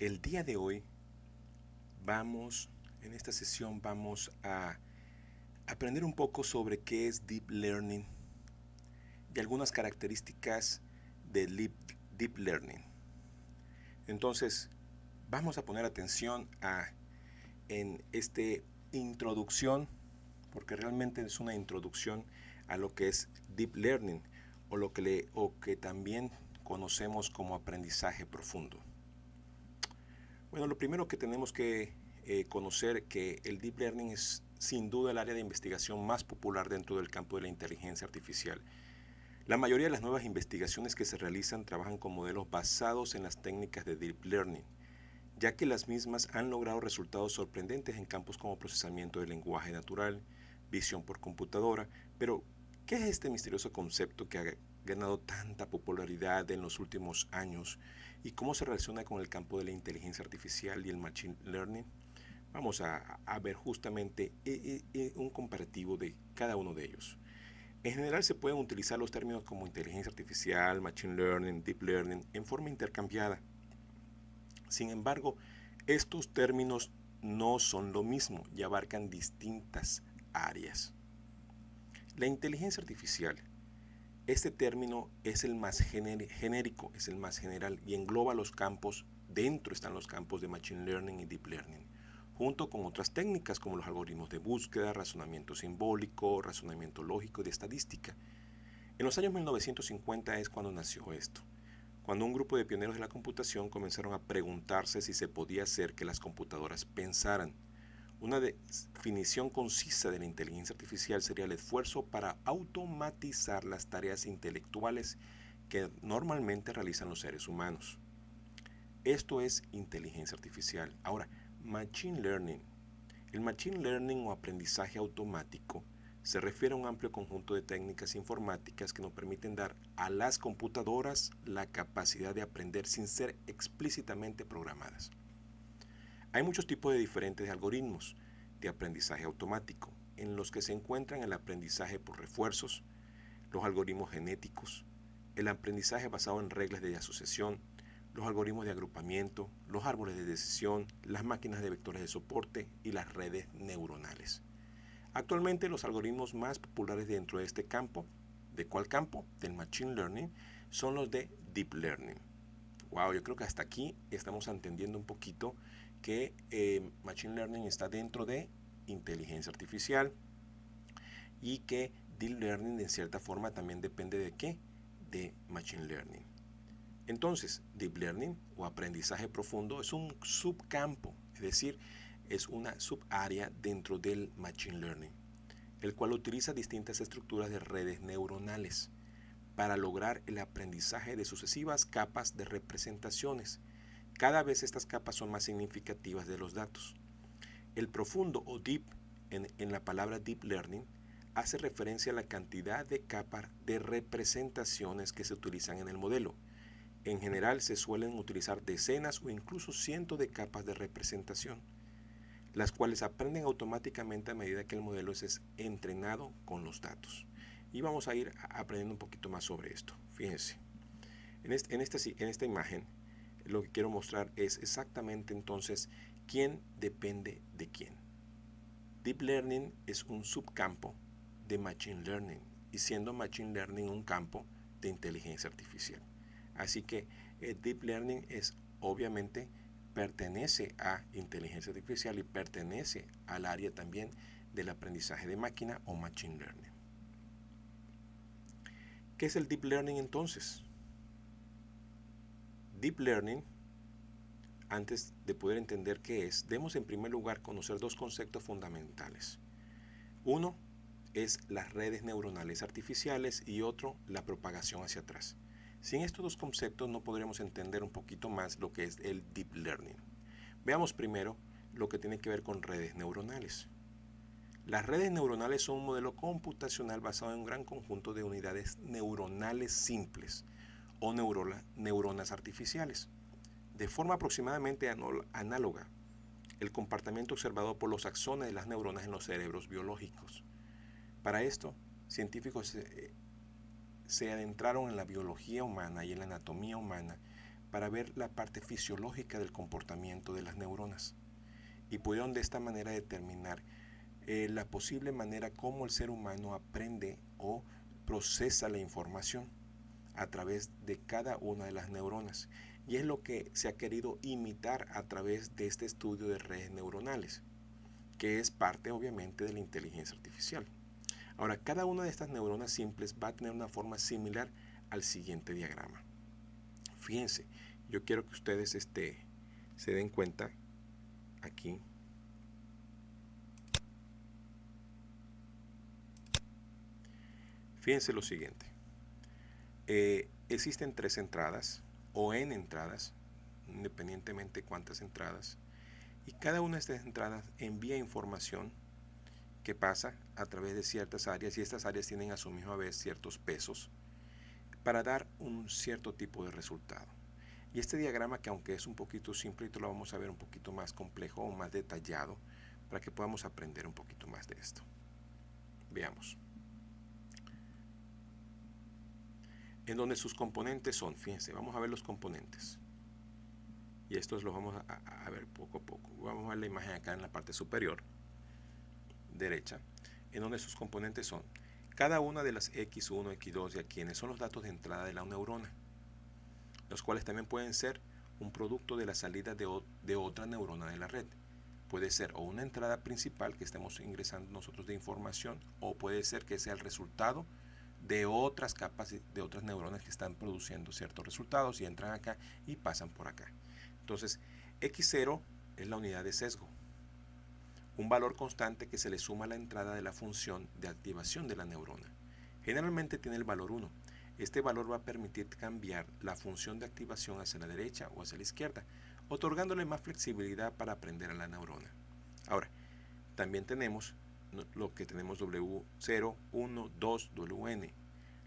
El día de hoy en esta sesión vamos a aprender un poco sobre qué es Deep Learning y algunas características de Deep Learning. Entonces, vamos a poner atención en esta introducción, porque realmente es una introducción a lo que es Deep Learning o que también conocemos como aprendizaje profundo. Bueno, lo primero que tenemos que conocer que el Deep Learning es sin duda el área de investigación más popular dentro del campo de la inteligencia artificial. La mayoría de las nuevas investigaciones que se realizan trabajan con modelos basados en las técnicas de Deep Learning, ya que las mismas han logrado resultados sorprendentes en campos como procesamiento del lenguaje natural, visión por computadora. Pero, ¿qué es este misterioso concepto que ha ganado tanta popularidad en los últimos años y cómo se relaciona con el campo de la inteligencia artificial y el machine learning? Vamos a ver justamente un comparativo de cada uno de ellos. En general se pueden utilizar los términos como inteligencia artificial, machine learning, deep learning en forma intercambiada. Sin embargo, estos términos no son lo mismo y abarcan distintas áreas. La inteligencia artificial, este término es el más genérico, es el más general y engloba los campos, dentro están los campos de machine learning y deep learning, junto con otras técnicas como los algoritmos de búsqueda, razonamiento simbólico, razonamiento lógico y de estadística. En los años 1950 es cuando nació esto, cuando un grupo de pioneros de la computación comenzaron a preguntarse si se podía hacer que las computadoras pensaran. Una definición concisa de la inteligencia artificial sería el esfuerzo para automatizar las tareas intelectuales que normalmente realizan los seres humanos. Esto es inteligencia artificial. Ahora, machine learning. El machine learning o aprendizaje automático se refiere a un amplio conjunto de técnicas informáticas que nos permiten dar a las computadoras la capacidad de aprender sin ser explícitamente programadas. Hay muchos tipos de diferentes algoritmos de aprendizaje automático, en los que se encuentran el aprendizaje por refuerzos, los algoritmos genéticos, el aprendizaje basado en reglas de asociación, los algoritmos de agrupamiento, los árboles de decisión, las máquinas de vectores de soporte y las redes neuronales. Actualmente los algoritmos más populares dentro de este campo, ¿de cuál campo? Del Machine Learning, son los de Deep Learning. Wow, yo creo que hasta aquí estamos entendiendo un poquito que Machine Learning está dentro de inteligencia artificial y que Deep Learning en cierta forma también depende de qué? De Machine Learning. Entonces, Deep Learning o aprendizaje profundo es un subcampo, es decir, es una subárea dentro del Machine Learning, el cual utiliza distintas estructuras de redes neuronales para lograr el aprendizaje de sucesivas capas de representaciones. Cada vez estas capas son más significativas de los datos. El profundo o deep en la palabra deep learning hace referencia a la cantidad de capas de representaciones que se utilizan en el modelo. En general se suelen utilizar decenas o incluso cientos de capas de representación, las cuales aprenden automáticamente a medida que el modelo es entrenado con los datos. Y vamos a ir aprendiendo un poquito más sobre esto. Fíjense, en esta imagen lo que quiero mostrar es exactamente entonces quién depende de quién. Deep Learning es un subcampo de Machine Learning y siendo Machine Learning un campo de inteligencia artificial. Así que Deep Learning es obviamente pertenece a inteligencia artificial y pertenece al área también del aprendizaje de máquina o Machine Learning. ¿Qué es el Deep Learning entonces? Deep Learning, antes de poder entender qué es, debemos en primer lugar conocer dos conceptos fundamentales. Uno es las redes neuronales artificiales y otro la propagación hacia atrás. Sin estos dos conceptos no podremos entender un poquito más lo que es el Deep Learning. Veamos primero lo que tiene que ver con redes neuronales. Las redes neuronales son un modelo computacional basado en un gran conjunto de unidades neuronales simples o neuronas artificiales, de forma aproximadamente análoga el comportamiento observado por los axones de las neuronas en los cerebros biológicos. Para esto, científicos se adentraron en la biología humana y en la anatomía humana para ver la parte fisiológica del comportamiento de las neuronas y pudieron de esta manera determinar la posible manera como el ser humano aprende o procesa la información a través de cada una de las neuronas, y es lo que se ha querido imitar a través de este estudio de redes neuronales, que es parte obviamente de la inteligencia artificial. Ahora, cada una de estas neuronas simples va a tener una forma similar al siguiente diagrama. Fíjense, yo quiero que ustedes se den cuenta aquí. Fíjense lo siguiente. Existen 3 entradas o n entradas, independientemente de cuántas entradas, y cada una de estas entradas envía información que pasa a través de ciertas áreas, y estas áreas tienen a su misma vez ciertos pesos para dar un cierto tipo de resultado. Y este diagrama, que aunque es un poquito simple, lo vamos a ver un poquito más complejo o más detallado para que podamos aprender un poquito más de esto. Veamos. En donde sus componentes son, fíjense, vamos a ver los componentes. Y estos los vamos a ver poco a poco. Vamos a ver la imagen acá en la parte superior derecha, en donde sus componentes son cada una de las X1, X2 y X son los datos de entrada de la neurona, los cuales también pueden ser un producto de la salida de otra neurona de la red. Puede ser o una entrada principal que estemos ingresando nosotros de información, o puede ser que sea el resultado de otras capas de otras neuronas que están produciendo ciertos resultados y entran acá y pasan por acá. Entonces, X0 es la unidad de sesgo, un valor constante que se le suma a la entrada de la función de activación de la neurona. Generalmente tiene el valor 1. Este valor va a permitir cambiar la función de activación hacia la derecha o hacia la izquierda, otorgándole más flexibilidad para aprender a la neurona. Ahora, también tenemos lo que tenemos W0, 1, 2, WN,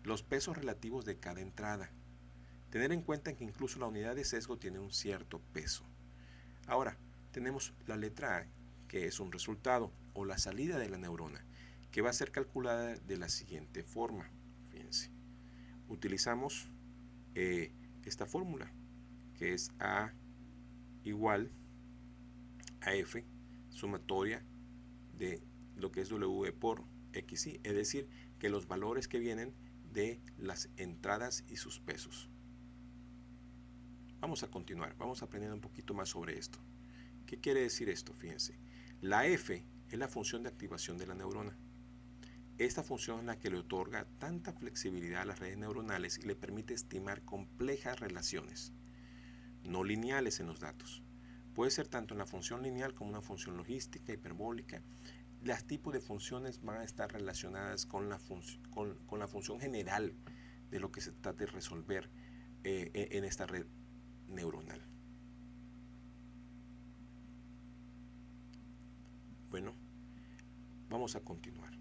los pesos relativos de cada entrada. Tener en cuenta que incluso la unidad de sesgo tiene un cierto peso. Ahora, tenemos la letra A, que es un resultado o la salida de la neurona, que va a ser calculada de la siguiente forma. Fíjense, utilizamos esta fórmula, que es A igual a F, sumatoria de lo que es W por XY, es decir, que los valores que vienen de las entradas y sus pesos. Vamos a continuar, vamos aprendiendo un poquito más sobre esto. ¿Qué quiere decir esto? Fíjense, la F es la función de activación de la neurona. Esta función es la que le otorga tanta flexibilidad a las redes neuronales y le permite estimar complejas relaciones no lineales en los datos. Puede ser tanto en la función lineal como una función logística, hiperbólica. Los tipos de funciones van a estar relacionadas con la función general de lo que se trata de resolver en esta red neuronal. Bueno, vamos a continuar.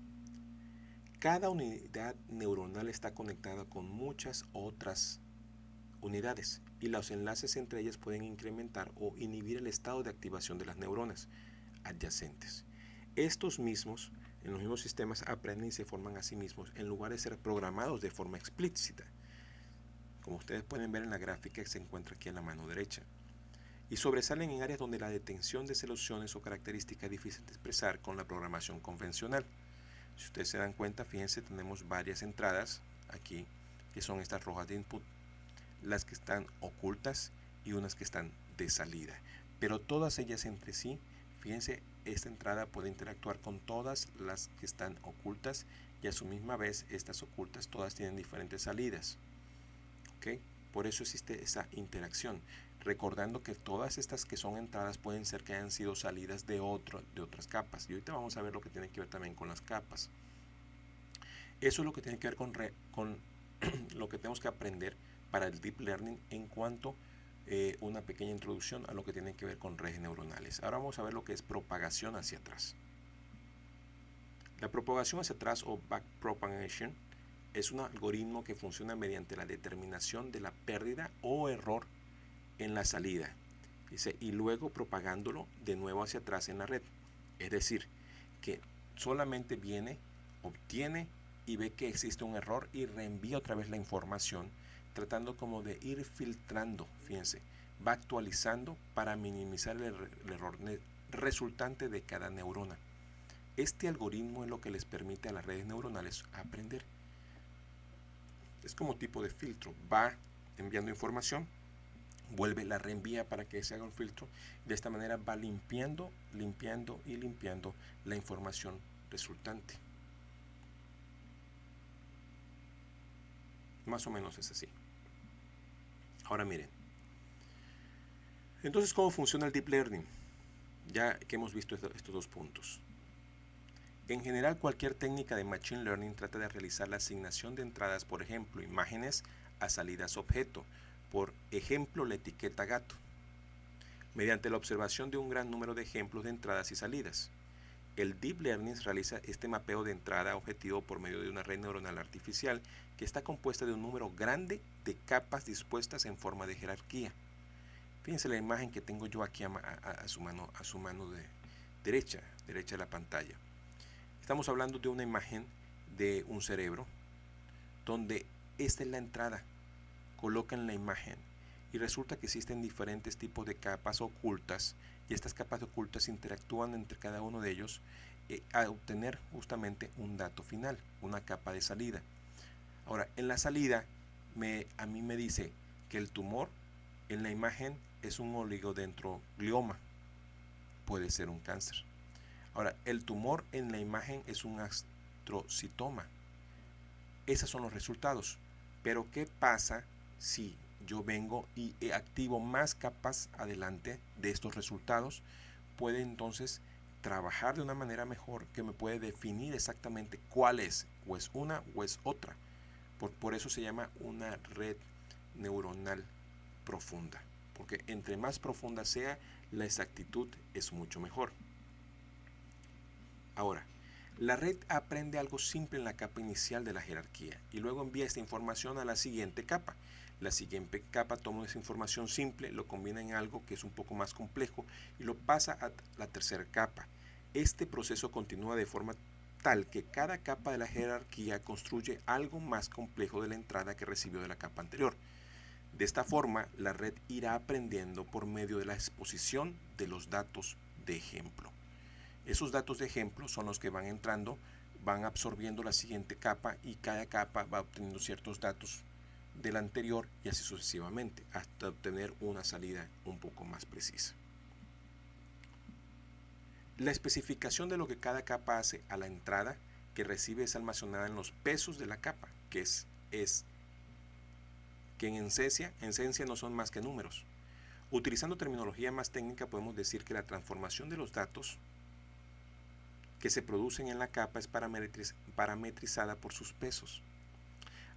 Cada unidad neuronal está conectada con muchas otras unidades y los enlaces entre ellas pueden incrementar o inhibir el estado de activación de las neuronas adyacentes. Estos mismos, en los mismos sistemas, aprenden y se forman a sí mismos en lugar de ser programados de forma explícita, como ustedes pueden ver en la gráfica que se encuentra aquí en la mano derecha, y sobresalen en áreas donde la detención de soluciones o características es difícil de expresar con la programación convencional. Si ustedes se dan cuenta, fíjense, tenemos varias entradas aquí, que son estas rojas de input, las que están ocultas y unas que están de salida, pero todas ellas entre sí, fíjense, esta entrada puede interactuar con todas las que están ocultas, y a su misma vez estas ocultas todas tienen diferentes salidas. ¿Okay? Por eso existe esa interacción, recordando que todas estas que son entradas pueden ser que hayan sido salidas de otras capas, y ahorita vamos a ver lo que tiene que ver también con las capas. Eso es lo que tiene que ver con lo que tenemos que aprender para el Deep Learning en cuanto una pequeña introducción a lo que tiene que ver con redes neuronales. Ahora vamos a ver lo que es propagación hacia atrás. La propagación hacia atrás o backpropagation es un algoritmo que funciona mediante la determinación de la pérdida o error en la salida, y luego propagándolo de nuevo hacia atrás en la red. Es decir, que solamente viene, obtiene y ve que existe un error y reenvía otra vez la información tratando como de ir filtrando, fíjense, va actualizando para minimizar el error resultante de cada neurona. Este algoritmo es lo que les permite a las redes neuronales aprender. Es como tipo de filtro, va enviando información, vuelve, la reenvía para que se haga un filtro, de esta manera va limpiando la información resultante. Más o menos es así. Ahora miren, entonces, ¿cómo funciona el Deep Learning? Ya que hemos visto estos dos puntos. En general, cualquier técnica de Machine Learning trata de realizar la asignación de entradas, por ejemplo, imágenes a salidas objeto, por ejemplo, la etiqueta gato, mediante la observación de un gran número de ejemplos de entradas y salidas. El Deep Learning realiza este mapeo de entrada objetivo por medio de una red neuronal artificial que está compuesta de un número grande de capas dispuestas en forma de jerarquía. Fíjense la imagen que tengo yo aquí a su mano derecha de la pantalla. Estamos hablando de una imagen de un cerebro donde esta es la entrada. Colocan la imagen y resulta que existen diferentes tipos de capas ocultas y estas capas ocultas interactúan entre cada uno de ellos a obtener justamente un dato final, una capa de salida. Ahora, en la salida a mí me dice que el tumor en la imagen es un oligodendroglioma, puede ser un cáncer. Ahora, el tumor en la imagen es un astrocitoma. Esos son los resultados. Pero ¿qué pasa si yo vengo y activo más capas adelante de estos resultados? Puede entonces trabajar de una manera mejor que me puede definir exactamente cuál es, o es una o es otra. Por eso se llama una red neuronal profunda, porque entre más profunda sea, la exactitud es mucho mejor. Ahora, la red aprende algo simple en la capa inicial de la jerarquía y luego envía esta información a la siguiente capa. La siguiente capa toma esa información simple, lo combina en algo que es un poco más complejo y lo pasa a la tercera capa. Este proceso continúa de forma tal que cada capa de la jerarquía construye algo más complejo de la entrada que recibió de la capa anterior. De esta forma, la red irá aprendiendo por medio de la exposición de los datos de ejemplo. Esos datos de ejemplo son los que van entrando, van absorbiendo la siguiente capa y cada capa va obteniendo ciertos datos de la anterior y así sucesivamente hasta obtener una salida un poco más precisa. La especificación de lo que cada capa hace a la entrada que recibe es almacenada en los pesos de la capa, que que en esencia no son más que números. Utilizando terminología más técnica podemos decir que la transformación de los datos que se producen en la capa es parametrizada por sus pesos.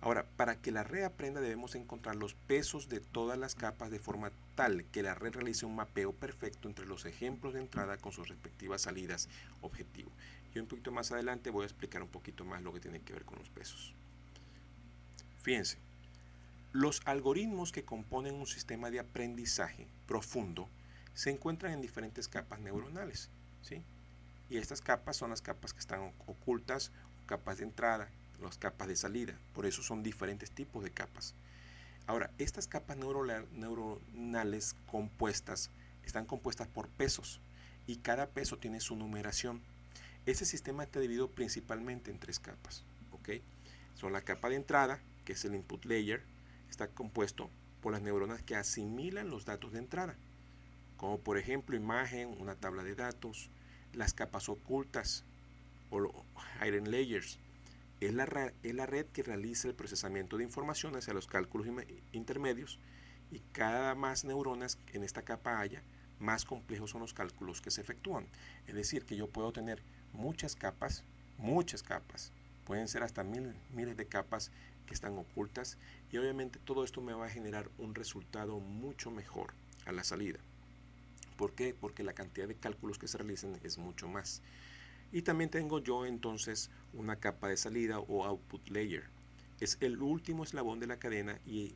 Ahora, para que la red aprenda debemos encontrar los pesos de todas las capas de forma tal que la red realice un mapeo perfecto entre los ejemplos de entrada con sus respectivas salidas objetivo. Y un poquito más adelante voy a explicar un poquito más lo que tiene que ver con los pesos. Fíjense, los algoritmos que componen un sistema de aprendizaje profundo se encuentran en diferentes capas neuronales, ¿sí? Y estas capas son las capas que están ocultas, capas de entrada, las capas de salida. Por eso son diferentes tipos de capas. Ahora, estas capas neuronales compuestas están compuestas por pesos y cada peso tiene su numeración. Ese sistema está dividido principalmente en tres capas. ¿Okay? Son la capa de entrada, que es el input layer, está compuesto por las neuronas que asimilan los datos de entrada, como por ejemplo imagen, una tabla de datos. Las capas ocultas o hidden layers es la red que realiza el procesamiento de información hacia los cálculos intermedios y cada más neuronas en esta capa haya, más complejos son los cálculos que se efectúan. Es decir, que yo puedo tener muchas capas, pueden ser hasta miles de capas que están ocultas y obviamente todo esto me va a generar un resultado mucho mejor a la salida. ¿Por qué? Porque la cantidad de cálculos que se realicen es mucho más. Y también tengo yo entonces una capa de salida o output layer. Es el último eslabón de la cadena y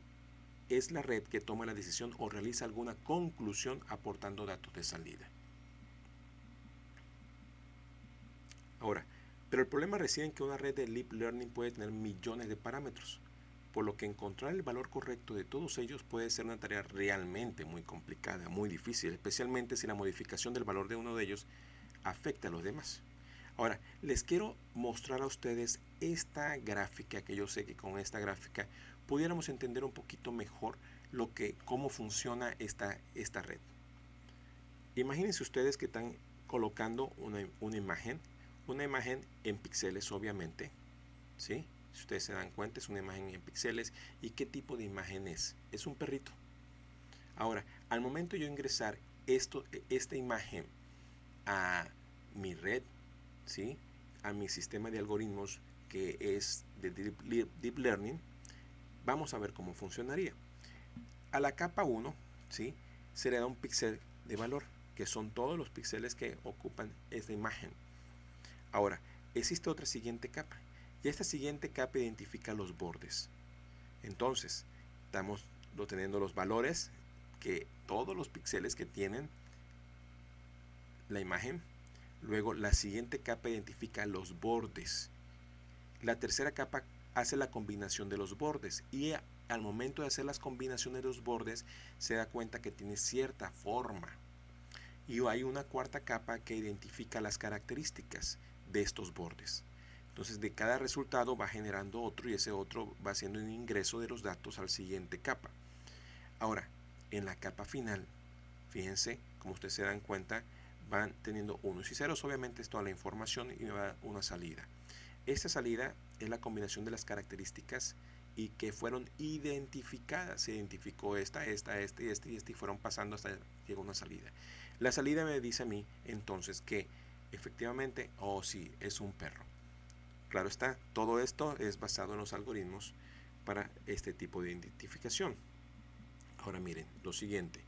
es la red que toma la decisión o realiza alguna conclusión aportando datos de salida. Ahora, pero el problema reside en que una red de Deep Learning puede tener millones de parámetros. por lo que encontrar el valor correcto de todos ellos puede ser una tarea realmente muy complicada, muy difícil, especialmente si la modificación del valor de uno de ellos afecta a los demás. Ahora, les quiero mostrar a ustedes esta gráfica, que yo sé que con esta gráfica pudiéramos entender un poquito mejor cómo funciona esta red. Imagínense ustedes que están colocando una imagen en píxeles, obviamente, ¿sí? Si ustedes se dan cuenta, es una imagen en píxeles. ¿Y qué tipo de imagen es? Es un perrito. Ahora, al momento de yo ingresar esta imagen a mi red, ¿sí?, a mi sistema de algoritmos que es de Deep Learning, vamos a ver cómo funcionaría. A la capa 1, ¿sí?, se le da un píxel de valor, que son todos los píxeles que ocupan esta imagen. Ahora, existe otra siguiente capa, y esta siguiente capa identifica los bordes. Entonces, estamos teniendo los valores, que todos los píxeles que tienen la imagen. Luego, la siguiente capa identifica los bordes. La tercera capa hace la combinación de los bordes, y al momento de hacer las combinaciones de los bordes se da cuenta que tiene cierta forma. Y hay una cuarta capa que identifica las características de estos bordes. Entonces, de cada resultado va generando otro, y ese otro va haciendo un ingreso de los datos al siguiente capa. Ahora, en la capa final, fíjense, como ustedes se dan cuenta, van teniendo unos y ceros. Obviamente es toda la información y va una salida. Esta salida es la combinación de las características y que fueron identificadas. Se identificó esta y fueron pasando hasta llegó una salida. La salida me dice a mí entonces que efectivamente, sí, es un perro. Claro está, todo esto es basado en los algoritmos para este tipo de identificación. Ahora miren lo siguiente.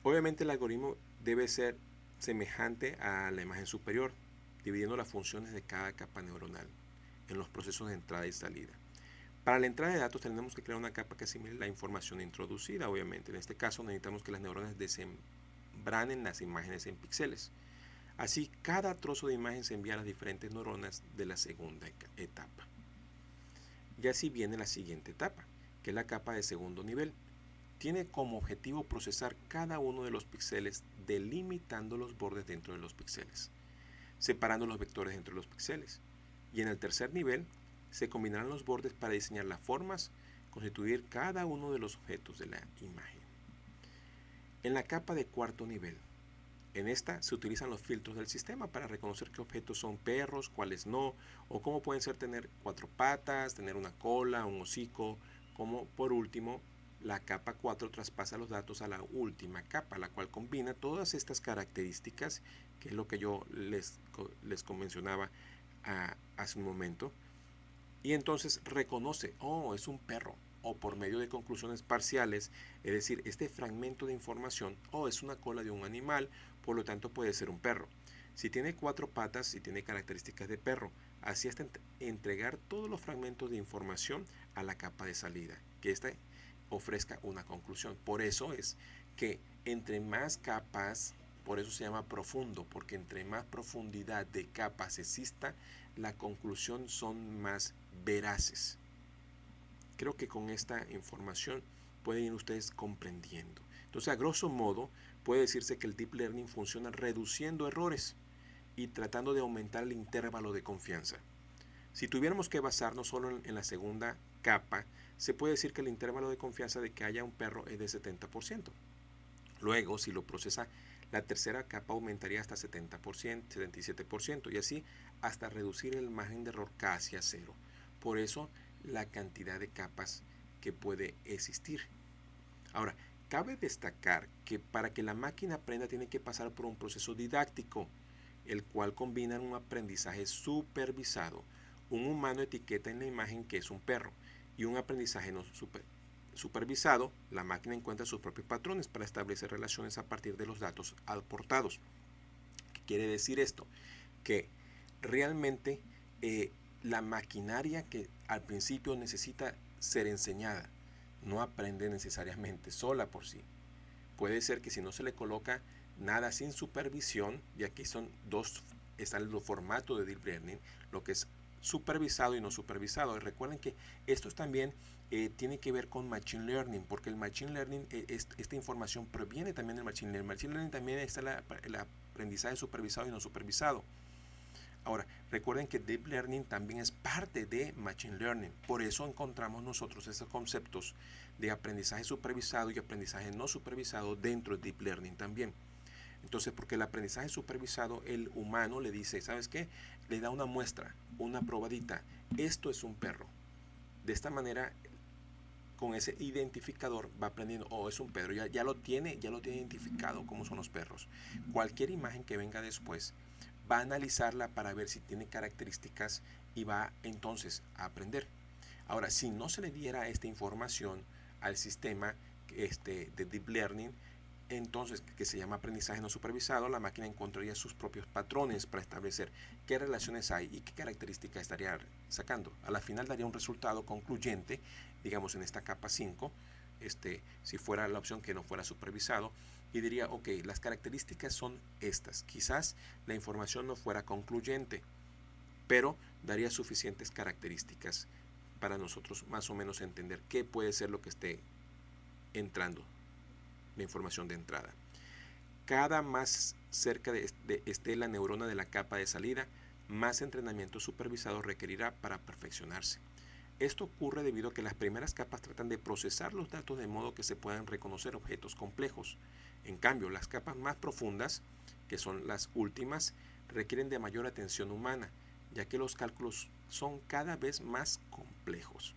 Obviamente el algoritmo debe ser semejante a la imagen superior, dividiendo las funciones de cada capa neuronal en los procesos de entrada y salida. Para la entrada de datos tenemos que crear una capa que asimile la información introducida, obviamente. En este caso necesitamos que las neuronas desembranen las imágenes en píxeles. Así, cada trozo de imagen se envía a las diferentes neuronas de la segunda etapa. Y así viene la siguiente etapa, que es la capa de segundo nivel. Tiene como objetivo procesar cada uno de los píxeles, delimitando los bordes dentro de los píxeles, separando los vectores dentro de los píxeles. Y en el tercer nivel, se combinarán los bordes para diseñar las formas, constituir cada uno de los objetos de la imagen. En la capa de cuarto nivel, en esta se utilizan los filtros del sistema para reconocer qué objetos son perros, cuáles no, o cómo pueden ser tener 4 patas, tener una cola, un hocico. Como por último, la capa 4 traspasa los datos a la última capa, la cual combina todas estas características, que es lo que yo les mencionaba hace un momento, y entonces reconoce, es un perro, o por medio de conclusiones parciales, es decir, este fragmento de información, es una cola de un animal, por lo tanto puede ser un perro. Si tiene 4 patas, si tiene características de perro, así hasta entregar todos los fragmentos de información a la capa de salida, que ésta ofrezca una conclusión. Por eso es que entre más capas, por eso se llama profundo, porque entre más profundidad de capas exista, la conclusión son más veraces. Creo que con esta información pueden ir ustedes comprendiendo. Entonces, a grosso modo, puede decirse que el Deep Learning funciona reduciendo errores y tratando de aumentar el intervalo de confianza. Si tuviéramos que basarnos solo en la segunda capa, se puede decir que el intervalo de confianza de que haya un perro es de 70%. Luego, si lo procesa la tercera capa, aumentaría hasta 70%, 77%, y así hasta reducir el margen de error casi a cero. Por eso, la cantidad de capas que puede existir. Ahora, cabe destacar que para que la máquina aprenda tiene que pasar por un proceso didáctico, el cual combina un aprendizaje supervisado. Un humano etiqueta en la imagen que es un perro, y un aprendizaje no supervisado, la máquina encuentra sus propios patrones para establecer relaciones a partir de los datos aportados. ¿Qué quiere decir esto? Que realmente la maquinaria que al principio necesita ser enseñada, no aprende necesariamente sola por sí. Puede ser que si no se le coloca nada sin supervisión, y aquí están los formatos de Deep Learning, lo que es supervisado y no supervisado. Y recuerden que esto también tiene que ver con Machine Learning, porque el Machine Learning, esta información proviene también del Machine Learning. Machine Learning también está el aprendizaje supervisado y no supervisado. Ahora, recuerden que Deep Learning también es parte de Machine Learning. Por eso encontramos nosotros estos conceptos de aprendizaje supervisado y aprendizaje no supervisado dentro de Deep Learning también. Entonces, porque el aprendizaje supervisado, el humano le dice, ¿sabes qué? Le da una muestra, una probadita. Esto es un perro. De esta manera, con ese identificador va aprendiendo, oh, es un perro. Ya lo tiene identificado cómo son los perros. Cualquier imagen que venga después va a analizarla para ver si tiene características y va entonces a aprender. Ahora, si no se le diera esta información al sistema de Deep Learning, entonces, que se llama aprendizaje no supervisado, la máquina encontraría sus propios patrones para establecer qué relaciones hay y qué características estaría sacando. A la final daría un resultado concluyente, digamos en esta capa 5, si fuera la opción que no fuera supervisado, y diría, ok, las características son estas. Quizás la información no fuera concluyente, pero daría suficientes características para nosotros más o menos entender qué puede ser lo que esté entrando, la información de entrada. Cada más cerca esté la neurona de la capa de salida, más entrenamiento supervisado requerirá para perfeccionarse. Esto ocurre debido a que las primeras capas tratan de procesar los datos de modo que se puedan reconocer objetos complejos. En cambio, las capas más profundas, que son las últimas, requieren de mayor atención humana, ya que los cálculos son cada vez más complejos.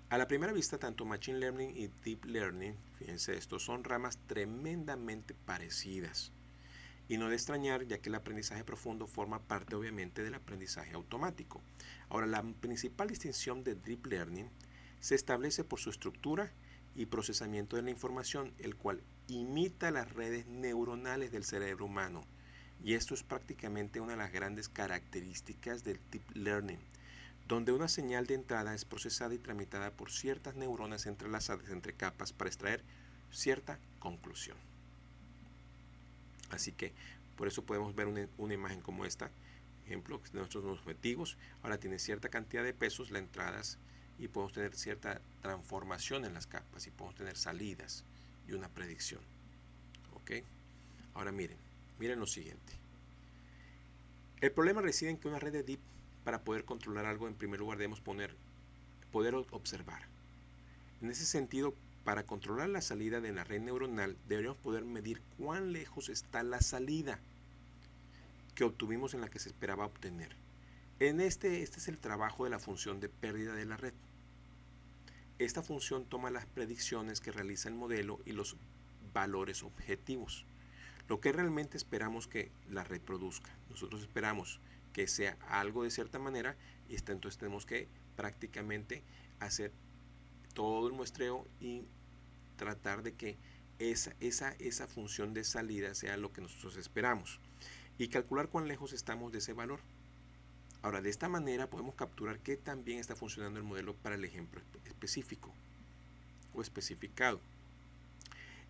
A la primera vista, tanto Machine Learning y Deep Learning, fíjense esto, son ramas tremendamente parecidas. Y no de extrañar, ya que el aprendizaje profundo forma parte obviamente del aprendizaje automático. Ahora, la principal distinción de Deep Learning se establece por su estructura y procesamiento de la información, el cual imita las redes neuronales del cerebro humano. Y esto es prácticamente una de las grandes características del Deep Learning, donde una señal de entrada es procesada y tramitada por ciertas neuronas entrelazadas entre capas para extraer cierta conclusión. Así que por eso podemos ver una imagen como esta, ejemplo de nuestros objetivos. Ahora tiene cierta cantidad de pesos las entradas y podemos tener cierta transformación en las capas y podemos tener salidas y una predicción. ¿Ok? Ahora miren lo siguiente. El problema reside en que una red de deep, para poder controlar algo, en primer lugar debemos poder observar. En ese sentido, para controlar la salida de la red neuronal, deberíamos poder medir cuán lejos está la salida que obtuvimos en la que se esperaba obtener. Este es el trabajo de la función de pérdida de la red. Esta función toma las predicciones que realiza el modelo y los valores objetivos, lo que realmente esperamos que la red produzca. Nosotros esperamos que sea algo de cierta manera y entonces tenemos que prácticamente hacer todo el muestreo y tratar de que esa función de salida sea lo que nosotros esperamos y calcular cuán lejos estamos de ese valor. Ahora, de esta manera podemos capturar qué tan bien está funcionando el modelo para el ejemplo específico o especificado.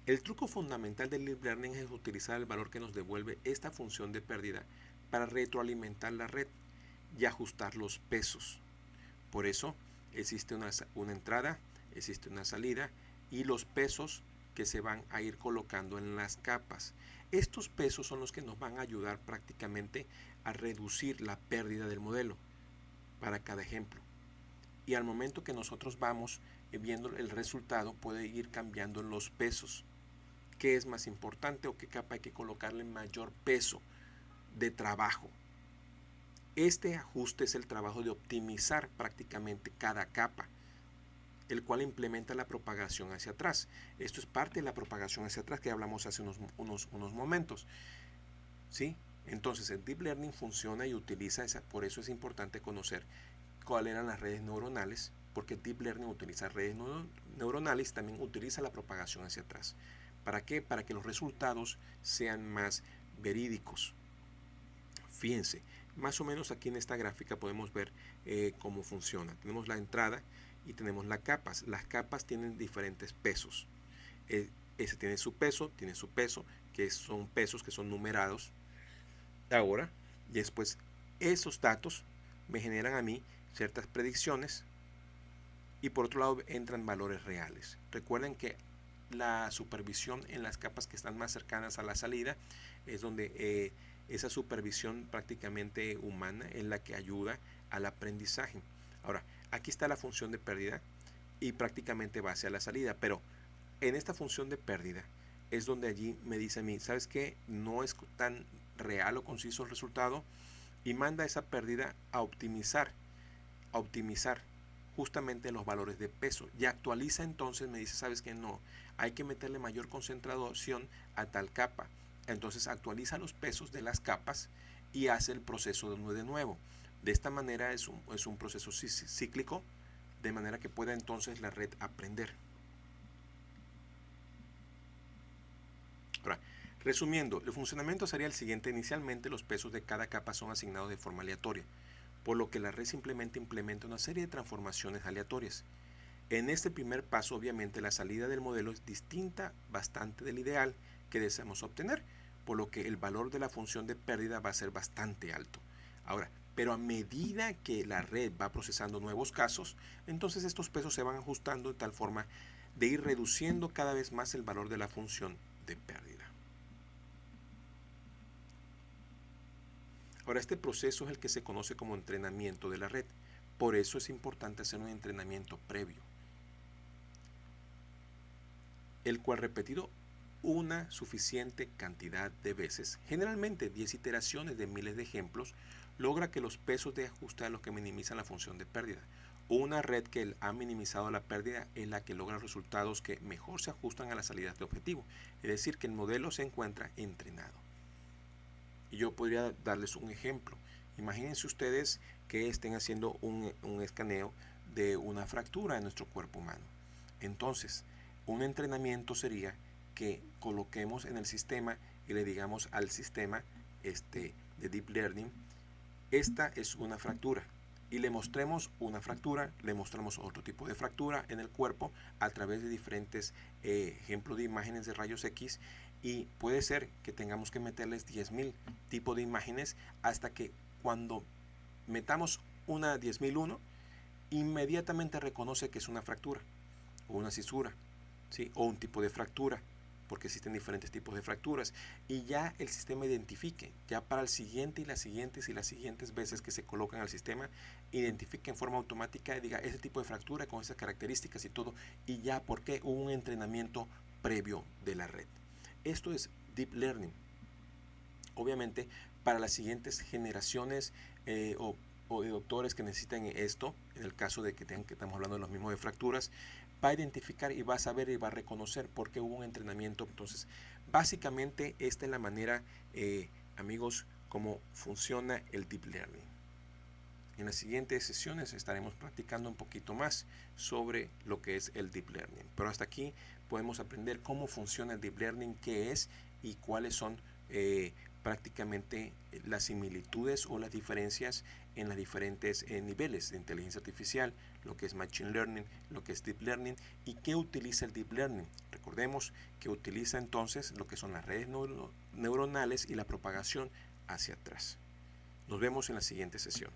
El truco fundamental del Deep Learning es utilizar el valor que nos devuelve esta función de pérdida para retroalimentar la red y ajustar los pesos. Por eso existe una entrada, existe una salida y los pesos que se van a ir colocando en las capas. Estos pesos son los que nos van a ayudar prácticamente a reducir la pérdida del modelo para cada ejemplo. Y al momento que nosotros vamos viendo el resultado, puede ir cambiando los pesos. ¿Qué es más importante o qué capa hay que colocarle mayor peso de trabajo? Este ajuste es el trabajo de optimizar prácticamente cada capa, el cual implementa la propagación hacia atrás. Esto es parte de la propagación hacia atrás que hablamos hace unos momentos. ¿Sí? Entonces el Deep Learning funciona y utiliza por eso es importante conocer cuáles eran las redes neuronales, porque el Deep Learning utiliza redes neuronales y también utiliza la propagación hacia atrás. ¿Para qué? Para que los resultados sean más verídicos. Fíjense, más o menos aquí en esta gráfica podemos ver cómo funciona. Tenemos la entrada y tenemos las capas. Las capas tienen diferentes pesos. Ese tiene su peso, que son pesos que son numerados. Ahora, Y después esos datos me generan a mí ciertas predicciones y por otro lado entran valores reales. Recuerden que la supervisión en las capas que están más cercanas a la salida es donde esa supervisión prácticamente humana es la que ayuda al aprendizaje. Ahora, aquí está la función de pérdida y prácticamente va hacia la salida, pero en esta función de pérdida es donde allí me dice a mí, ¿sabes qué? No es tan real o conciso el resultado y manda esa pérdida a optimizar justamente los valores de peso y actualiza. Entonces me dice, ¿sabes qué? No, hay que meterle mayor concentración a tal capa. Entonces actualiza los pesos de las capas y hace el proceso de nuevo. De esta manera es un proceso cíclico, de manera que pueda entonces la red aprender. Ahora, resumiendo, el funcionamiento sería el siguiente. Inicialmente los pesos de cada capa son asignados de forma aleatoria, por lo que la red simplemente implementa una serie de transformaciones aleatorias. En este primer paso, obviamente, la salida del modelo es distinta bastante del ideal que deseamos obtener, por lo que el valor de la función de pérdida va a ser bastante alto. Ahora, pero a medida que la red va procesando nuevos casos, entonces estos pesos se van ajustando de tal forma de ir reduciendo cada vez más el valor de la función de pérdida. Ahora, este proceso es el que se conoce como entrenamiento de la red. Por eso es importante hacer un entrenamiento previo, el cual repetido una suficiente cantidad de veces, generalmente 10 iteraciones de miles de ejemplos, logra que los pesos de ajuste a los que minimizan la función de pérdida. Una red que ha minimizado la pérdida es la que logra resultados que mejor se ajustan a las salidas de objetivo, es decir, que el modelo se encuentra entrenado. Y yo podría darles un ejemplo. Imagínense ustedes que estén haciendo un escaneo de una fractura en nuestro cuerpo humano. Entonces, un entrenamiento sería que coloquemos en el sistema y le digamos al sistema de Deep Learning, esta es una fractura. Y le mostremos una fractura, le mostramos otro tipo de fractura en el cuerpo a través de diferentes ejemplos de imágenes de rayos X, y puede ser que tengamos que meterles 10.000 tipos de imágenes hasta que cuando metamos una 10.001 inmediatamente reconoce que es una fractura o una cisura, ¿sí? O un tipo de fractura, porque existen diferentes tipos de fracturas, y ya el sistema identifique, ya para el siguiente y las siguientes veces que se colocan al sistema, identifique en forma automática y diga ese tipo de fractura con esas características y todo, y ya porque hubo un entrenamiento previo de la red. Esto es Deep Learning. Obviamente, para las siguientes generaciones o de doctores que necesiten esto, en el caso de que estamos hablando de los mismos de fracturas, va a identificar y va a saber y va a reconocer por qué hubo un entrenamiento. Entonces, básicamente esta es la manera, amigos, cómo funciona el Deep Learning. En las siguientes sesiones estaremos practicando un poquito más sobre lo que es el Deep Learning. Pero hasta aquí podemos aprender cómo funciona el Deep Learning, qué es y cuáles son prácticamente las similitudes o las diferencias en los diferentes niveles de inteligencia artificial, lo que es Machine Learning, lo que es Deep Learning y qué utiliza el Deep Learning. Recordemos que utiliza entonces lo que son las redes neuronales y la propagación hacia atrás. Nos vemos en la siguiente sesión.